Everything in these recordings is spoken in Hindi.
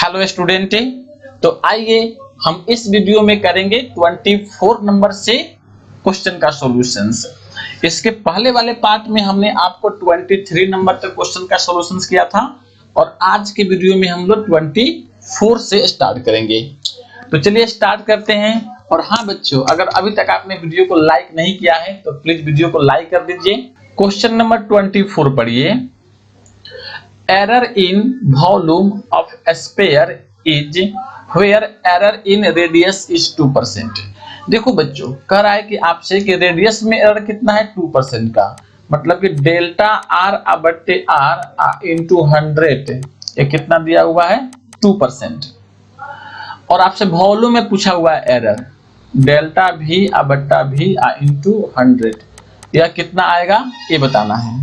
हेलो स्टूडेंट, तो आइए हम इस वीडियो में करेंगे 24 नंबर से क्वेश्चन का सॉल्यूशंस। इसके पहले वाले पार्ट में हमने आपको 23 नंबर तक क्वेश्चन का सॉल्यूशंस किया था और आज के वीडियो में हम लोग 24 से स्टार्ट करेंगे। तो चलिए स्टार्ट करते हैं। और हाँ बच्चों, अगर अभी तक आपने वीडियो को लाइक नहीं किया है तो प्लीज वीडियो को लाइक कर दीजिए। क्वेश्चन नंबर 24 पढ़िए। Error in volume of a sphere is where error in radius is 2%। देखो बच्चों, कह रहा है कि आपसे कि रेडियस में एरर कितना है 2% का, मतलब कि डेल्टा आर बट्टे आर इंटू 100 ये कितना दिया हुआ है 2%। और आपसे वॉल्यूम में पूछा हुआ है एरर डेल्टा भी बट्टा भी इंटू 100 यह कितना आएगा ये बताना है।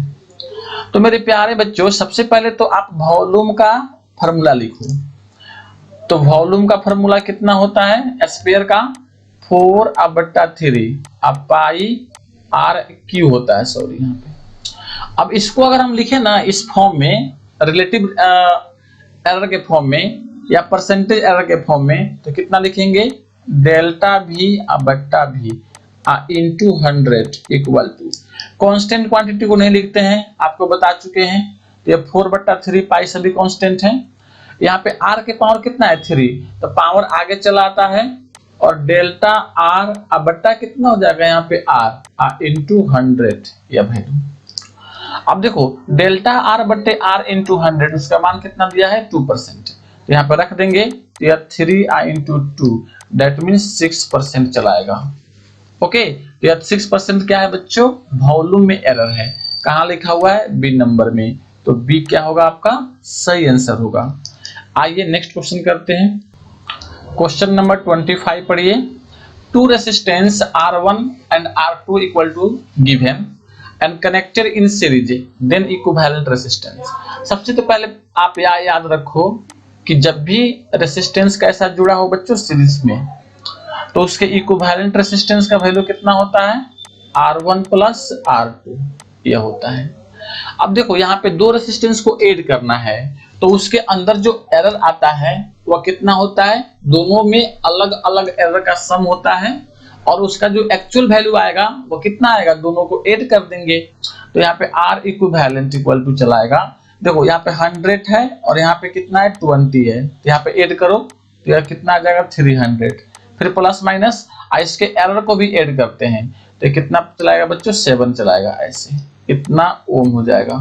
तो मेरे प्यारे बच्चों, सबसे पहले तो आप वॉल्यूम का फॉर्मूला लिखो। तो वॉल्यूम का फॉर्मूला कितना होता है स्फीयर का 4/3 पाई आर क्यू होता है, सॉरी यहाँ पे। अब इसको अगर हम लिखें ना इस फॉर्म में, रिलेटिव एरर के फॉर्म में या परसेंटेज एरर के फॉर्म में, तो कितना लिखेंगे डेल्टा भी बट्टा भी into 100 equal to constant quantity को नहीं लिखते हैं, आपको बता चुके हैं। तो ये 4/3 पाई सभी कांस्टेंट हैं। यहाँ पे आर के पावर कितना है 3, तो पावर आगे चला आता है और डेल्टा आर बट्टा कितना हो जाएगा यहाँ पे आर इंटू 100 यह वैल्यू। अब देखो डेल्टा आर बट्टे आर इंटू 100 उसका मान कितना दिया है 2%। तो यहाँ पे रख देंगे 3 इंटू 2 दैट मीन्स 6% चलाएगा। ओके, तो यह 6% क्या है बच्चों वॉल्यूम में एरर है। कहाँ लिखा हुआ है बी नंबर में, तो बी क्या होगा आपका सही आंसर होगा। आइए नेक्स्ट क्वेश्चन करते हैं। क्वेश्चन नंबर 25 पढ़िए। Two resistance R1 and R2 equal to given and connected in series then equivalent resistance. सबसे तो पहले आप याद रखो कि जब भी रेसिस्टेंस का ऐसा जुड़ा हो बच्चों सीरीज में, तो उसके इक्विवेलेंट रेसिस्टेंस का वैल्यू कितना होता है R1 प्लस R2 यह होता है। अब देखो यहाँ पे दो रेसिस्टेंस को ऐड करना है, तो उसके अंदर जो एरर आता है वह कितना होता है, दोनों में अलग अलग एरर का सम होता है और उसका जो एक्चुअल वैल्यू आएगा वो कितना आएगा, दोनों को ऐड कर देंगे। तो यहाँ पे R इक्विवेलेंट इक्वल टू चलाएगा। देखो यहाँ पे 100 है और यहाँ पे कितना है 20 है, तो यहाँ पे ऐड करो तो यह कितना आ जाएगा 300, फिर प्लस माइनस इसके एरर को भी ऐड करते हैं तो कितना चलाएगा बच्चों 7 चलाएगा, ऐसे इतना ओम हो जाएगा।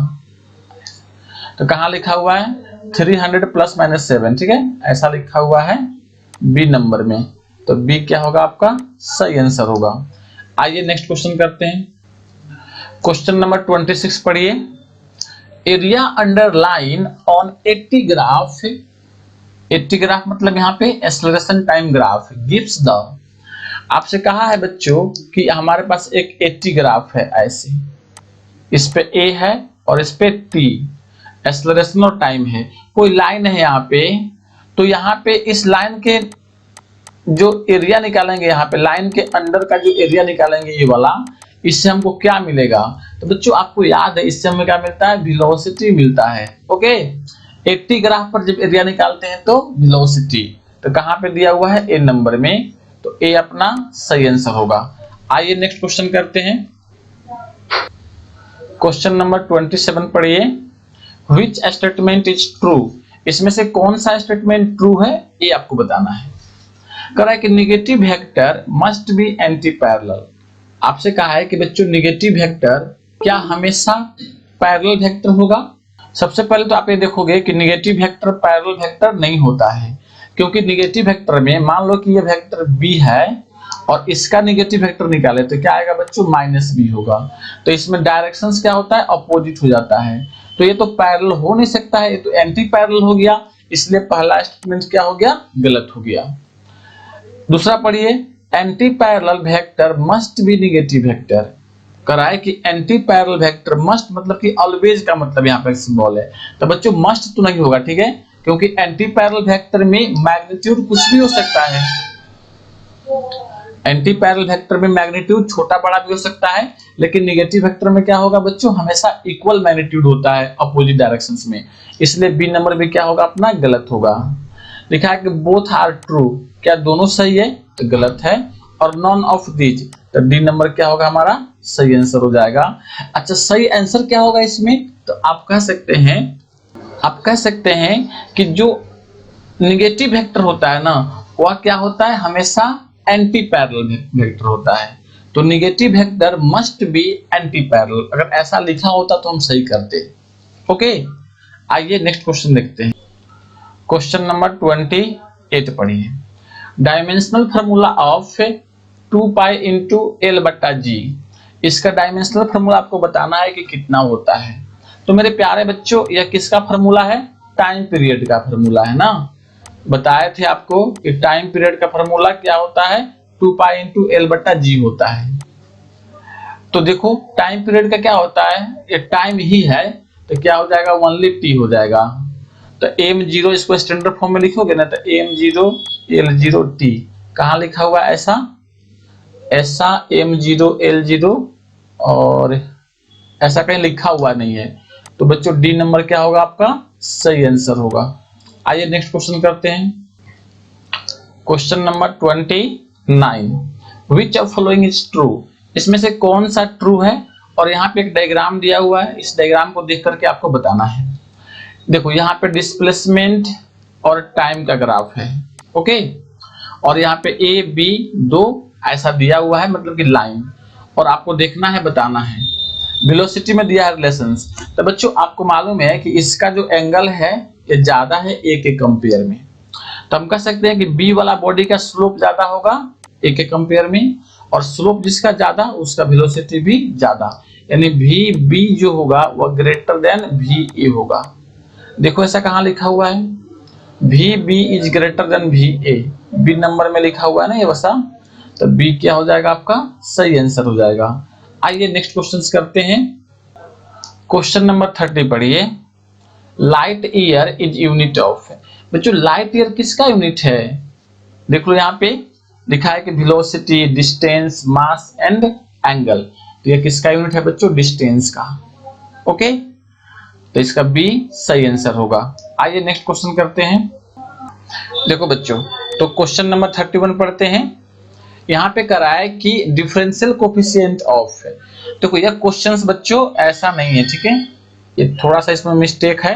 तो कहाँ लिखा हुआ है 300 प्लस माइनस 7, ठीक है, ऐसा लिखा हुआ है बी नंबर में। तो बी क्या होगा आपका सही आंसर होगा। आइए नेक्स्ट क्वेश्चन करते हैं। क्वेश्चन नंबर 26 पढ़िए। Area underline on 80 graph, 80 graph मतलब यहाँ पे acceleration time graph gives the. आपसे कहा है बच्चों कि हमारे पास एक 80 ग्राफ है ऐसे, इस पे ए है और इस पे टी एक्सेलरेशन और टाइम है। कोई लाइन है यहाँ पे, तो यहाँ पे इस लाइन के जो एरिया निकालेंगे, यहाँ पे लाइन के अंडर का जो एरिया निकालेंगे ये वाला, इससे हमको क्या मिलेगा। तो बच्चों आपको याद है इससे हमें क्या मिलता है वेलोसिटी मिलता है। ओके, 80 ग्राफ पर जब एरिया निकालते हैं तो वेलोसिटी, तो कहाँ पे दिया हुआ है ए नंबर में, तो ए अपना सही आंसर होगा। आइए नेक्स्ट क्वेश्चन करते हैं। क्वेश्चन नंबर 27 पढ़िए। व्हिच स्टेटमेंट इज ट्रू, इसमें से कौन सा स्टेटमेंट ट्रू है ये आपको बताना है। कह रहा है कि negative vector must be anti parallel. आपसे कहा है कि बच्चों नेगेटिव वेक्टर क्या हमेशा पैरेलल वेक्टर होगा। सबसे पहले तो आप ये देखोगे कि नेगेटिव वेक्टर पैरेलल वेक्टर नहीं होता है, क्योंकि नेगेटिव वेक्टर में मान लो कि ये वेक्टर b है और इसका नेगेटिव वेक्टर निकाले तो क्या आएगा बच्चों -b होगा। तो इसमें डायरेक्शंस क्या होता है अपोजिट हो जाता है, तो ये तो पैरेलल हो नहीं सकता है, ये तो एंटी पैरेलल हो गया, इसलिए पहला स्टेटमेंट क्या हो गया गलत हो गया। दूसरा पढ़िए। Anti parallel vector must be negative vector. कराए कि एंटी पैरेलल वेक्टर मस्ट मतलब कि ऑलवेज का मतलब यहाँ पर सिंबल है, तो बच्चों मस्ट तो नहीं होगा, ठीक है, क्योंकि एंटी पैरेलल वेक्टर में मैग्नीट्यूड कुछ भी हो सकता है। एंटी पैरेलल वेक्टर में मैग्नीट्यूड छोटा बड़ा भी हो सकता है, लेकिन नेगेटिव वेक्टर में क्या होगा बच्चों हमेशा इक्वल मैग्नीट्यूड होता है अपोजिट डायरेक्शंस में, इसलिए बी नंबर में क्या होगा अपना गलत होगा। लिखा है कि बोथ आर ट्रू, क्या दोनों सही है? तो गलत है। और नॉन ऑफ दीज, तो डी नंबर क्या होगा हमारा? सही आंसर हो जाएगा। अच्छा, सही आंसर क्या होगा इसमें? तो आप कह सकते हैं कि जो निगेटिव वेक्टर होता है ना, वह क्या होता है? हमेशा एंटी पैरेलल वेक्टर होता है। तो negative vector must be anti parallel, अगर ऐसा लिखा होता तो हम सही करते। ओके, आइए नेक्स्ट क्वेश्चन देखते हैं। क्वेश्चन नंबर 28 पढ़िए। Dimensional formula of 2 pi into L बट्टा जी, इसका डायमेंशनल फार्मूला आपको बताना है कि कितना होता है। तो मेरे प्यारे बच्चों, यह किसका फार्मूला है? टाइम पीरियड का फार्मूला है ना। बताए थे आपको कि टाइम पीरियड का फार्मूला क्या होता है? 2 पाई इंटू एल बट्टा जी होता है। तो देखो टाइम पीरियड का क्या होता है? ये टाइम ही है, तो क्या हो जाएगा? ओनली टी हो जाएगा। तो m0 इसको स्टैंडर्ड फॉर्म में लिखोगे ना, तो m0 l0 t, कहाँ लिखा हुआ है ऐसा? m0 l0 और ऐसा कहीं लिखा हुआ नहीं है। तो बच्चों डी नंबर क्या होगा आपका? सही आंसर होगा। आइए नेक्स्ट क्वेश्चन करते हैं। Question number 29, which of following is true, इसमें से कौन सा ट्रू है? और यहाँ पे एक डायग्राम दिया हुआ है, इस डायग्राम को देख करके आपको बताना है। देखो यहाँ पे डिस्प्लेसमेंट और टाइम का ग्राफ है, ओके, और यहाँ पे ए बी दो ऐसा दिया हुआ है, मतलब कि लाइन, और आपको देखना है, बताना है। वेलोसिटी में दिया है रिलेशंस। तो बच्चों आपको मालूम है कि इसका जो एंगल है ये ज्यादा है ए के कंपेयर में, तो हम कह सकते हैं कि बी वाला बॉडी का स्लोप ज्यादा होगा ए के कंपेयर में, और स्लोप जिसका ज्यादा उसका वेलोसिटी भी ज्यादा, यानी वी बी जो होगा वह ग्रेटर देन वी ए होगा। देखो ऐसा कहाँ लिखा हुआ है? V B is greater than V A, B number में लिखा हुआ है ना ये वैसा, तो बी क्या हो जाएगा आपका? सही आंसर हो जाएगा। आइए नेक्स्ट क्वेश्चन करते हैं। क्वेश्चन नंबर 30 पढ़िए। Light year is unit of, बच्चों लाइट ईयर किसका यूनिट है? देख लो यहाँ पे लिखा है कि velocity, distance, mass and angle, तो ये किसका यूनिट है बच्चों? डिस्टेंस का। ओके, तो इसका बी सही आंसर होगा। आइए नेक्स्ट क्वेश्चन करते हैं। देखो बच्चों, तो क्वेश्चन नंबर 31 पढ़ते हैं। यहाँ पे करा है कि डिफरेंशियल कोफिशिएंट ऑफ, देखो यह क्वेश्चंस बच्चों ऐसा नहीं है, ठीक है, ये थोड़ा सा इसमें मिस्टेक है।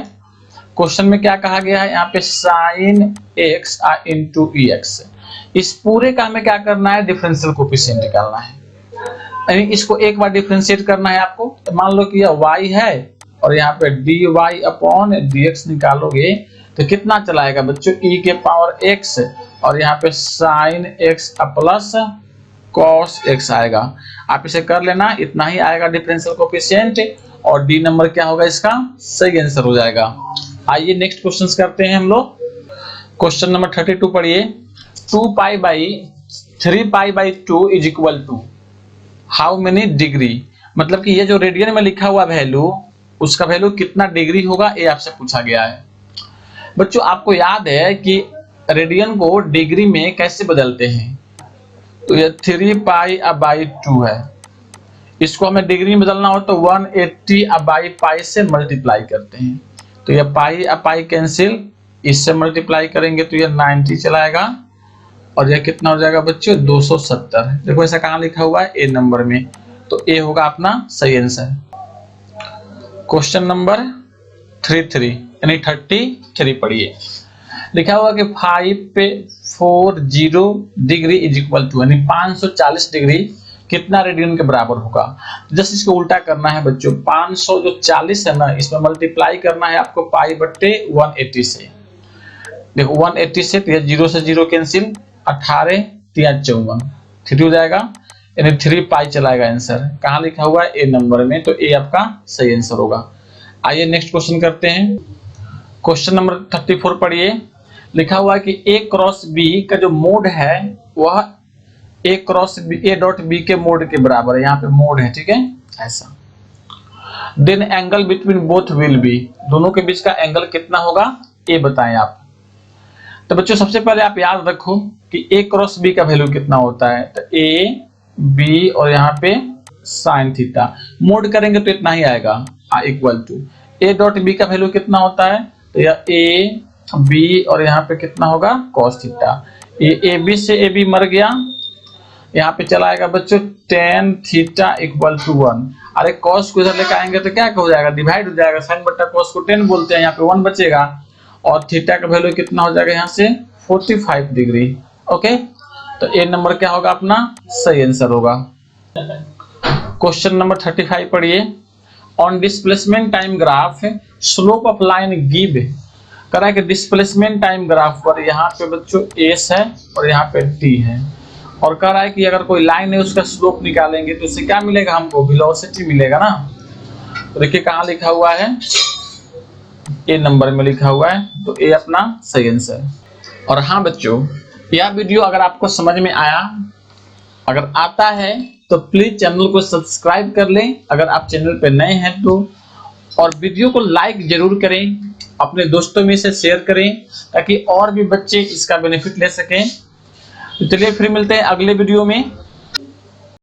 क्वेश्चन में क्या कहा गया है? यहाँ पे साइन एक्स इंटू ई एक्स, इस पूरे का हमें क्या करना है? डिफरेंशियल कोफिशिएंट निकालना है, यानी इसको एक बार डिफरेंशिएट करना है आपको। तो मान लो कि यह y है और यहाँ पे dy अपॉन dx निकालोगे तो कितना चलाएगा बच्चों? e के पावर x, और यहाँ पे sine x plus cos x आएगा। आप इसे कर लेना, इतना ही आएगा डिफरेंशियल कोफिशिएंट, और डी नंबर क्या होगा इसका? सही आंसर हो जाएगा। आइए नेक्स्ट क्वेश्चंस करते हैं हम लोग। क्वेश्चन नंबर 32 पढ़िए। 2 pi by 3 pi by 2 is equal to how many degree, मतलब कि ये जो रेडियन में लिखा हुआ वैल्यू, उसका वैल्यू कितना डिग्री होगा, ये आपसे पूछा गया है। बच्चों आपको याद है कि रेडियन को डिग्री में कैसे बदलते हैं? तो ये 3 पाई बाई 2 है, इसको हमें डिग्री में बदलना हो तो 180 बाई पाई से मल्टीप्लाई करते हैं, तो ये पाई कैंसिल, इससे मल्टीप्लाई करेंगे तो ये 90 चलाएगा, और यह कितना हो जाएगा बच्चों? 270। देखो ऐसा कहाँ लिखा हुआ है? ए नंबर में, तो ए होगा अपना सही आंसर। क्वेश्चन नंबर 33 यानी 33 पढ़िए। लिखा हुआ कि 540 डिग्री इज इक्वल टू, यानी 540 डिग्री कितना रेडियन के बराबर होगा? जस्ट इसको उल्टा करना है बच्चों, 540 है ना, इसमें मल्टीप्लाई करना है आपको पाई बट्टे 180 से। देखो 180 से, तो 0 से 0 कैंसिल, 18 3 54, 3 हो जाएगा, यानी 3 पाई चलाएगा आंसर। कहाँ लिखा हुआ है? ए नंबर में, तो ए आपका सही आंसर होगा। आइए नेक्स्ट क्वेश्चन करते हैं। क्वेश्चन नंबर 34 पढ़िए। लिखा हुआ है कि ए क्रॉस बी का जो मोड है वह A cross B, A dot B के मोड के बराबर है, यहाँ पे मोड है, ठीक है ऐसा। Then angle between both will be, दोनों के बीच का एंगल कितना होगा, ये बताएं आप। तो बच्चों सबसे पहले आप याद रखो कि ए क्रॉस बी का वैल्यू कितना होता है, तो ए बी और यहाँ पे साइन थीटा, मोड करेंगे तो इतना ही आएगा, equal to A dot B का वैल्यू कितना होता है, तो यह ए बी और यहाँ पे कितना होगा cos थीटा। ये ए बी से ए बी मर गया, यहाँ पे चला आएगा बच्चों tan थीटा इक्वल टू 1। अरे cos को इधर लेकर आएंगे तो क्या हो जाएगा, डिवाइड हो जाएगा, sin बट्टा cos को 10 बोलते हैं, यहाँ पे 1 बचेगा और थीटा का वैल्यू कितना हो जाएगा यहाँ से 45 डिग्री। ओके, तो ए नंबर क्या होगा अपना सही आंसर होगा। क्वेश्चन नंबर 35 पढ़िए। On displacement time graph slope of line give, कह रहा है कि डिस्प्लेसमेंट टाइम ग्राफ पर यहाँ पे बच्चों एस है और यहाँ पे टी है, और कह रहा है कि अगर कोई लाइन है उसका स्लोप निकालेंगे तो इससे क्या मिलेगा, हमको वेलोसिटी मिलेगा ना। तो देखिए कहाँ लिखा हुआ है, ए नंबर में लिखा हुआ है, तो ए अपना सही आंसर। और हाँ बच्चों, यह वीडियो अगर आपको समझ में आया, अगर आता है तो प्लीज चैनल को सब्सक्राइब कर लें अगर आप चैनल पे नए हैं तो, और वीडियो को लाइक जरूर करें, अपने दोस्तों में से शेयर करें ताकि और भी बच्चे इसका बेनिफिट ले सकें। तो चलिए फिर मिलते हैं अगले वीडियो में।